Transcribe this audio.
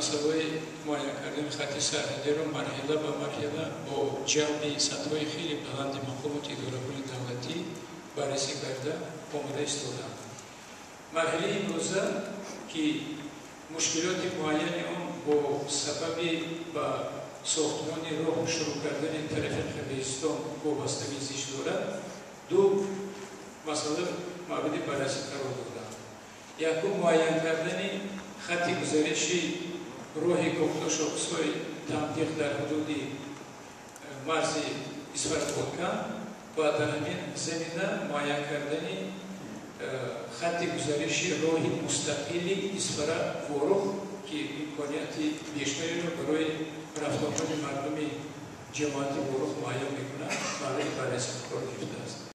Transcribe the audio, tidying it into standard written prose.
масъалаи муайян кардани хатти сарҳадиро марҳила ба марҳила бо ҷалби сатҳои хеле баланди мақомоти идораҳои давлатӣ баррасӣ карда омада истоданд. Марҳилаи имрӯза ки мушкилоти муайяни он бо сабаби ба сохтмони роҳ шурӯъ кардани тарафи Қирғизистон вобастагӣ зич дорад, ду масъала мавриди баррасӣ қарор доданд. Якум муайян кардани хатти гузариши роҳи Коктош-Оқсой тамтиқ дар ҳудуди марзи Исфарболкан ва дар ҳамин замина муайян кардани хатти гузариши роҳи мустақили Исфара-Ворух ки имконияти бештареро барои рафторҳои мардуми ҷамоати Ворух муайян